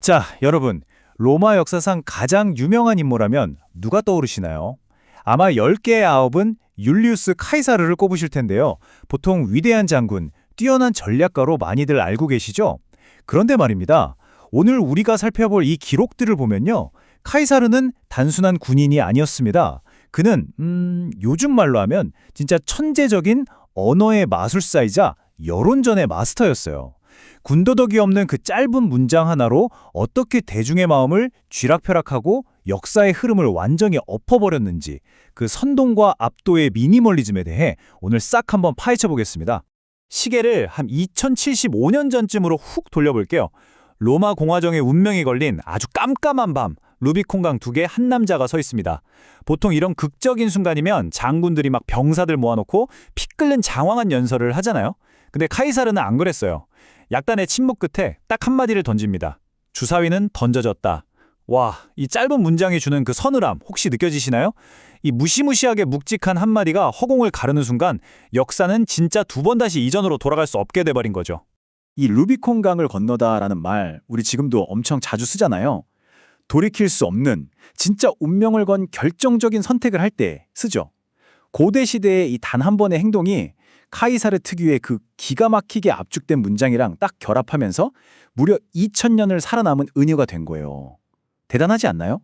자, 여러분, 로마 역사상 가장 유명한 인물하면 누가 떠오르시나요? 아마 10개의 아홉은 율리우스 카이사르를 꼽으실 텐데요. 보통 위대한 장군, 뛰어난 전략가로 많이들 알고 계시죠? 그런데 말입니다. 오늘 우리가 살펴볼 이 기록들을 보면요. 카이사르는 단순한 군인이 아니었습니다. 그는 요즘 말로 하면 진짜 천재적인 언어의 마술사이자 여론전의 마스터였어요. 군더더기 없는 그 짧은 문장 하나로 어떻게 대중의 마음을 쥐락펴락하고 역사의 흐름을 완전히 엎어버렸는지 그 선동과 압도의 미니멀리즘에 대해 오늘 싹 한번 파헤쳐 보겠습니다. 시계를 한 2075년 전쯤으로 훅 돌려볼게요. 로마 공화정의 운명이 걸린 아주 깜깜한 밤, 루비콘강 두 개 한 남자가 서 있습니다. 보통 이런 극적인 순간이면 장군들이 막 병사들 모아놓고 피 끓는 장황한 연설을 하잖아요. 근데 카이사르는 안 그랬어요. 약단의 침묵 끝에 딱 한마디를 던집니다. 주사위는 던져졌다. 와, 이 짧은 문장이 주는 그 서늘함 혹시 느껴지시나요? 이 무시무시하게 묵직한 한마디가 허공을 가르는 순간 역사는 진짜 두 번 다시 이전으로 돌아갈 수 없게 돼버린 거죠. 이 루비콘강을 건너다라는 말 우리 지금도 엄청 자주 쓰잖아요. 돌이킬 수 없는 진짜 운명을 건 결정적인 선택을 할 때 쓰죠. 고대 시대의 이 단 한 번의 행동이 카이사르 특유의 그 기가 막히게 압축된 문장이랑 딱 결합하면서 무려 2000년을 살아남은 은유가 된 거예요. 대단하지 않나요?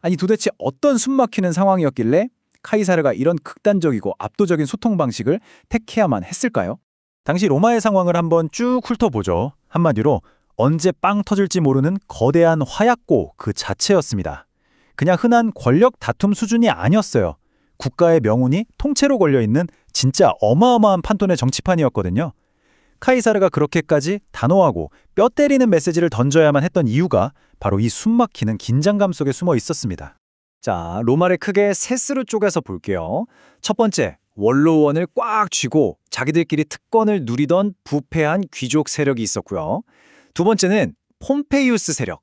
아니 도대체 어떤 숨막히는 상황이었길래 카이사르가 이런 극단적이고 압도적인 소통 방식을 택해야만 했을까요? 당시 로마의 상황을 한번 쭉 훑어보죠. 한마디로 언제 빵 터질지 모르는 거대한 화약고 그 자체였습니다. 그냥 흔한 권력 다툼 수준이 아니었어요. 국가의 명운이 통째로 걸려있는 진짜 어마어마한 판돈의 정치판이었거든요. 카이사르가 그렇게까지 단호하고 뼈 때리는 메시지를 던져야만 했던 이유가 바로 이 숨막히는 긴장감 속에 숨어 있었습니다. 자, 로마를 크게 셋으로 쪼개서 볼게요. 첫 번째, 원로원을 꽉 쥐고 자기들끼리 특권을 누리던 부패한 귀족 세력이 있었고요. 두 번째는 폼페이우스 세력.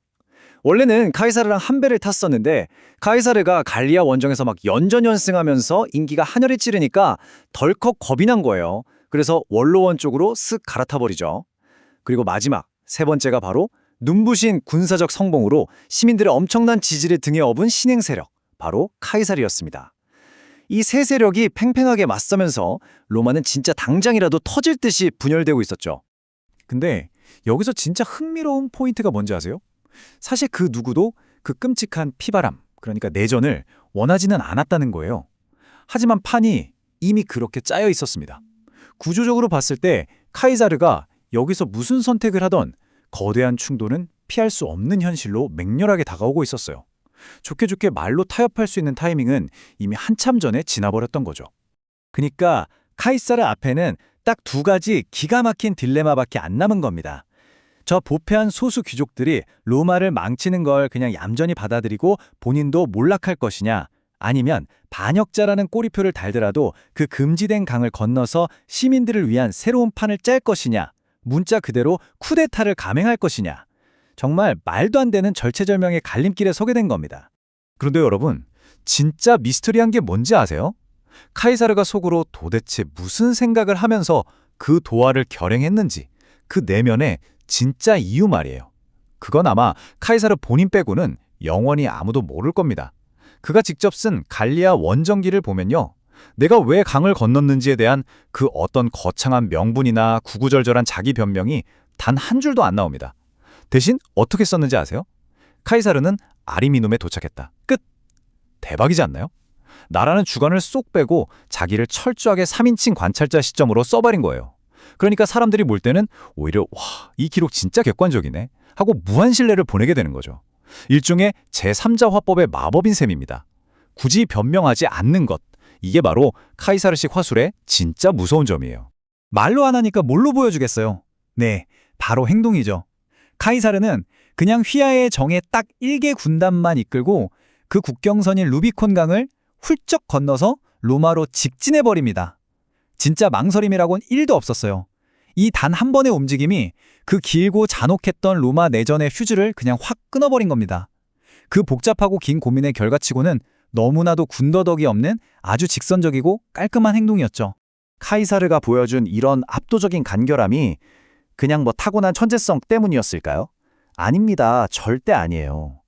원래는 카이사르랑 한 배를 탔었는데 카이사르가 갈리아 원정에서 막 연전연승하면서 인기가 하늘을 찌르니까 덜컥 겁이 난 거예요. 그래서 원로원 쪽으로 쓱 갈아타버리죠. 그리고 마지막 세 번째가 바로 눈부신 군사적 성공으로 시민들의 엄청난 지지를 등에 업은 신행 세력, 바로 카이사르였습니다. 이 세 세력이 팽팽하게 맞서면서 로마는 진짜 당장이라도 터질 듯이 분열되고 있었죠. 근데 여기서 진짜 흥미로운 포인트가 뭔지 아세요? 사실 그 누구도 그 끔찍한 피바람, 그러니까 내전을 원하지는 않았다는 거예요. 하지만 판이 이미 그렇게 짜여 있었습니다. 구조적으로 봤을 때 카이사르가 여기서 무슨 선택을 하던 거대한 충돌은 피할 수 없는 현실로 맹렬하게 다가오고 있었어요. 좋게 좋게 말로 타협할 수 있는 타이밍은 이미 한참 전에 지나버렸던 거죠. 그러니까 카이사르 앞에는 딱 두 가지 기가 막힌 딜레마밖에 안 남은 겁니다. 저 부패한 소수 귀족들이 로마를 망치는 걸 그냥 얌전히 받아들이고 본인도 몰락할 것이냐, 아니면 반역자라는 꼬리표를 달더라도 그 금지된 강을 건너서 시민들을 위한 새로운 판을 짤 것이냐, 문자 그대로 쿠데타를 감행할 것이냐. 정말 말도 안 되는 절체절명의 갈림길에 서게 된 겁니다. 그런데 여러분, 진짜 미스터리한 게 뭔지 아세요? 카이사르가 속으로 도대체 무슨 생각을 하면서 그 도화를 결행했는지, 그 내면의 진짜 이유 말이에요. 그건 아마 카이사르 본인 빼고는 영원히 아무도 모를 겁니다. 그가 직접 쓴 갈리아 원정기를 보면요. 내가 왜 강을 건넜는지에 대한 그 어떤 거창한 명분이나 구구절절한 자기 변명이 단 한 줄도 안 나옵니다. 대신 어떻게 썼는지 아세요? 카이사르는 아리미눔에 도착했다. 끝! 대박이지 않나요? 나라는 주관을 쏙 빼고 자기를 철저하게 3인칭 관찰자 시점으로 써버린 거예요. 그러니까 사람들이 볼 때는 오히려 와, 이 기록 진짜 객관적이네 하고 무한 신뢰를 보내게 되는 거죠. 일종의 제3자 화법의 마법인 셈입니다. 굳이 변명하지 않는 것, 이게 바로 카이사르식 화술의 진짜 무서운 점이에요. 말로 안 하니까 뭘로 보여주겠어요? 네, 바로 행동이죠. 카이사르는 그냥 휘하의 정에 딱 1개 군단만 이끌고 그 국경선인 루비콘강을 훌쩍 건너서 로마로 직진해버립니다. 진짜 망설임이라곤 1도 없었어요. 이 단 한 번의 움직임이 그 길고 잔혹했던 로마 내전의 휴지를 그냥 확 끊어버린 겁니다. 그 복잡하고 긴 고민의 결과치고는 너무나도 군더더기 없는 아주 직선적이고 깔끔한 행동이었죠. 카이사르가 보여준 이런 압도적인 간결함이 그냥 타고난 천재성 때문이었을까요? 아닙니다. 절대 아니에요.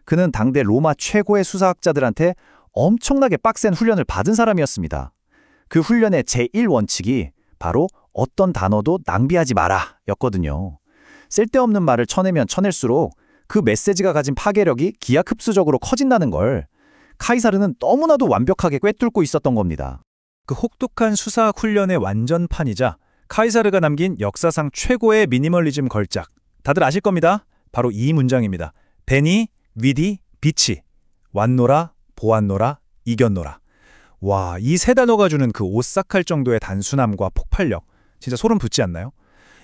그는 당대 로마 최고의 수사학자들한테 엄청나게 빡센 훈련을 받은 사람이었습니다. 그 훈련의 제1원칙이 바로 어떤 단어도 낭비하지 마라 였거든요. 쓸데없는 말을 쳐내면 쳐낼수록 그 메시지가 가진 파괴력이 기하급수적으로 커진다는 걸 카이사르는 너무나도 완벽하게 꿰뚫고 있었던 겁니다. 그 혹독한 수사학 훈련의 완전판이자 카이사르가 남긴 역사상 최고의 미니멀리즘 걸작. 다들 아실 겁니다. 바로 이 문장입니다. 베니, 위디, 비치. 왔노라, 보았노라, 이겼노라. 와, 이 세 단어가 주는 그 오싹할 정도의 단순함과 폭발력. 진짜 소름 돋지 않나요?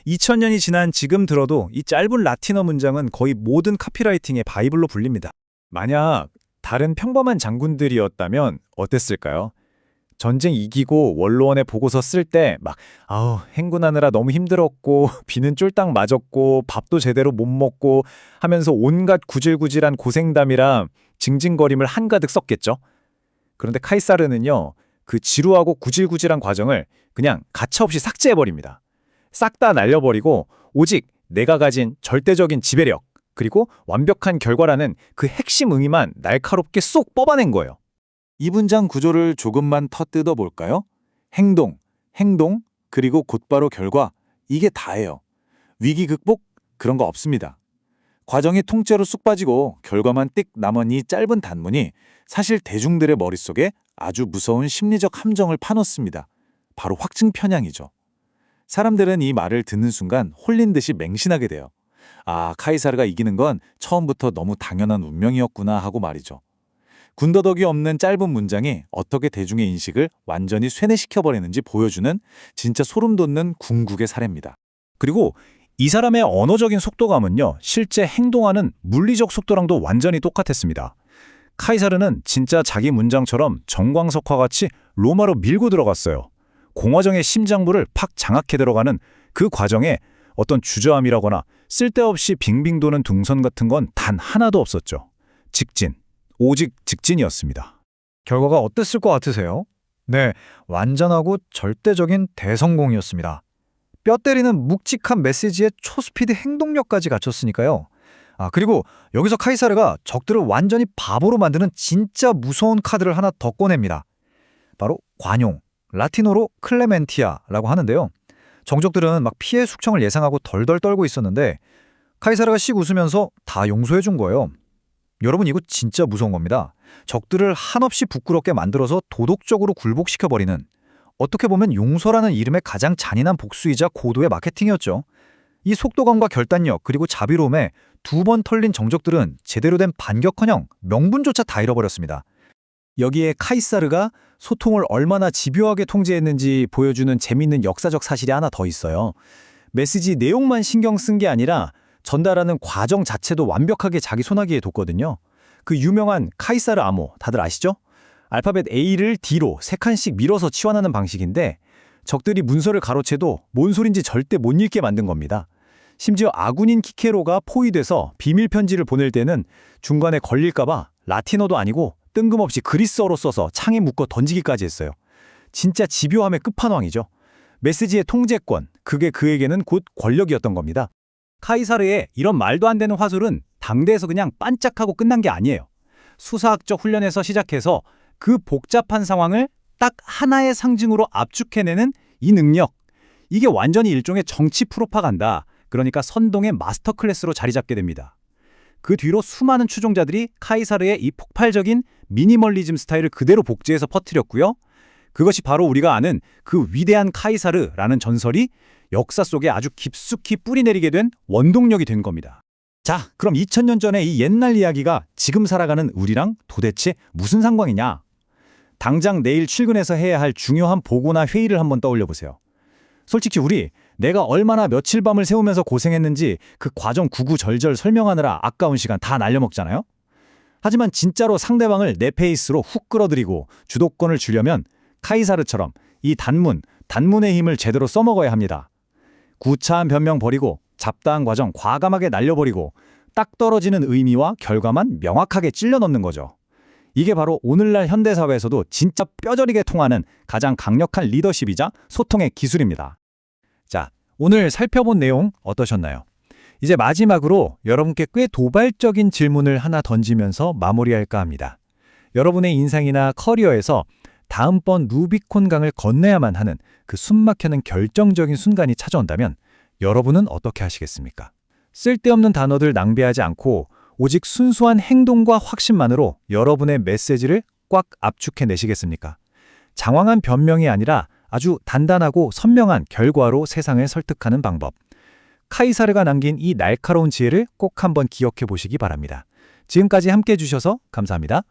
2000년이 지난 지금 들어도 이 짧은 라틴어 문장은 거의 모든 카피라이팅의 바이블로 불립니다. 만약 다른 평범한 장군들이었다면 어땠을까요? 전쟁 이기고 원로원에 보고서 쓸 때 막 행군하느라 너무 힘들었고 비는 쫄딱 맞았고 밥도 제대로 못 먹고 하면서 온갖 구질구질한 고생담이랑 징징거림을 한가득 썼겠죠. 그런데 카이사르는요, 그 지루하고 구질구질한 과정을 그냥 가차없이 삭제해버립니다. 싹 다 날려버리고 오직 내가 가진 절대적인 지배력 그리고 완벽한 결과라는 그 핵심 의미만 날카롭게 쏙 뽑아낸 거예요. 이 문장 구조를 조금만 터뜯어 볼까요? 행동, 그리고 곧바로 결과, 이게 다예요. 위기 극복? 그런 거 없습니다. 과정이 통째로 쑥 빠지고 결과만 띡 남은 이 짧은 단문이 사실 대중들의 머릿속에 아주 무서운 심리적 함정을 파놓습니다. 바로 확증 편향이죠. 사람들은 이 말을 듣는 순간 홀린 듯이 맹신하게 돼요. 아, 카이사르가 이기는 건 처음부터 너무 당연한 운명이었구나 하고 말이죠. 군더더기 없는 짧은 문장이 어떻게 대중의 인식을 완전히 쇠뇌시켜버리는지 보여주는 진짜 소름 돋는 궁극의 사례입니다. 그리고 이 사람의 언어적인 속도감은요, 실제 행동하는 물리적 속도랑도 완전히 똑같았습니다. 카이사르는 진짜 자기 문장처럼 정광석화 같이 로마로 밀고 들어갔어요. 공화정의 심장부를 팍 장악해 들어가는 그 과정에 어떤 주저함이라거나 쓸데없이 빙빙 도는 둥선 같은 건 단 하나도 없었죠. 직진, 오직 직진이었습니다. 결과가 어땠을 것 같으세요? 네, 완전하고 절대적인 대성공이었습니다. 뼈 때리는 묵직한 메시지에 초스피드 행동력까지 갖췄으니까요. 그리고 여기서 카이사르가 적들을 완전히 바보로 만드는 진짜 무서운 카드를 하나 더 꺼냅니다. 바로 관용, 라틴어로 클레멘티아라고 하는데요. 정적들은 막 피해 숙청을 예상하고 덜덜 떨고 있었는데 카이사르가 씩 웃으면서 다 용서해 준 거예요. 여러분, 이거 진짜 무서운 겁니다. 적들을 한없이 부끄럽게 만들어서 도덕적으로 굴복시켜버리는, 어떻게 보면 용서라는 이름의 가장 잔인한 복수이자 고도의 마케팅이었죠. 이 속도감과 결단력 그리고 자비로움에 두 번 털린 정적들은 제대로 된 반격커녕 명분조차 다 잃어버렸습니다. 여기에 카이사르가 소통을 얼마나 집요하게 통제했는지 보여주는 재미있는 역사적 사실이 하나 더 있어요. 메시지 내용만 신경 쓴 게 아니라 전달하는 과정 자체도 완벽하게 자기 손아귀에 뒀거든요. 그 유명한 카이사르 암호 다들 아시죠? 알파벳 A를 D로 3칸씩 밀어서 치환하는 방식인데 적들이 문서를 가로채도 뭔 소린지 절대 못 읽게 만든 겁니다. 심지어 아군인 키케로가 포위돼서 비밀 편지를 보낼 때는 중간에 걸릴까봐 라틴어도 아니고 뜬금없이 그리스어로 써서 창에 묶어 던지기까지 했어요. 진짜 집요함의 끝판왕이죠. 메시지의 통제권, 그게 그에게는 곧 권력이었던 겁니다. 카이사르의 이런 말도 안 되는 화술은 당대에서 그냥 반짝하고 끝난 게 아니에요. 수사학적 훈련에서 시작해서 그 복잡한 상황을 딱 하나의 상징으로 압축해내는 이 능력. 이게 완전히 일종의 정치 프로파간다. 그러니까 선동의 마스터 클래스로 자리 잡게 됩니다. 그 뒤로 수많은 추종자들이 카이사르의 이 폭발적인 미니멀리즘 스타일을 그대로 복제해서 퍼뜨렸고요. 그것이 바로 우리가 아는 그 위대한 카이사르라는 전설이 역사 속에 아주 깊숙이 뿌리내리게 된 원동력이 된 겁니다. 자, 그럼 2000년 전의 이 옛날 이야기가 지금 살아가는 우리랑 도대체 무슨 상관이냐? 당장 내일 출근해서 해야 할 중요한 보고나 회의를 한번 떠올려 보세요. 솔직히 우리 내가 얼마나 며칠 밤을 새우면서 고생했는지 그 과정 구구절절 설명하느라 아까운 시간 다 날려먹잖아요? 하지만 진짜로 상대방을 내 페이스로 훅 끌어들이고 주도권을 주려면 카이사르처럼 이 단문의 힘을 제대로 써먹어야 합니다. 구차한 변명 버리고 잡다한 과정 과감하게 날려버리고 딱 떨어지는 의미와 결과만 명확하게 찔러 넣는 거죠. 이게 바로 오늘날 현대사회에서도 진짜 뼈저리게 통하는 가장 강력한 리더십이자 소통의 기술입니다. 자, 오늘 살펴본 내용 어떠셨나요? 이제 마지막으로 여러분께 꽤 도발적인 질문을 하나 던지면서 마무리할까 합니다. 여러분의 인생이나 커리어에서 다음번 루비콘 강을 건너야만 하는 그 숨막히는 결정적인 순간이 찾아온다면 여러분은 어떻게 하시겠습니까? 쓸데없는 단어들 낭비하지 않고 오직 순수한 행동과 확신만으로 여러분의 메시지를 꽉 압축해내시겠습니까? 장황한 변명이 아니라 아주 단단하고 선명한 결과로 세상을 설득하는 방법. 카이사르가 남긴 이 날카로운 지혜를 꼭 한번 기억해 보시기 바랍니다. 지금까지 함께 해주셔서 감사합니다.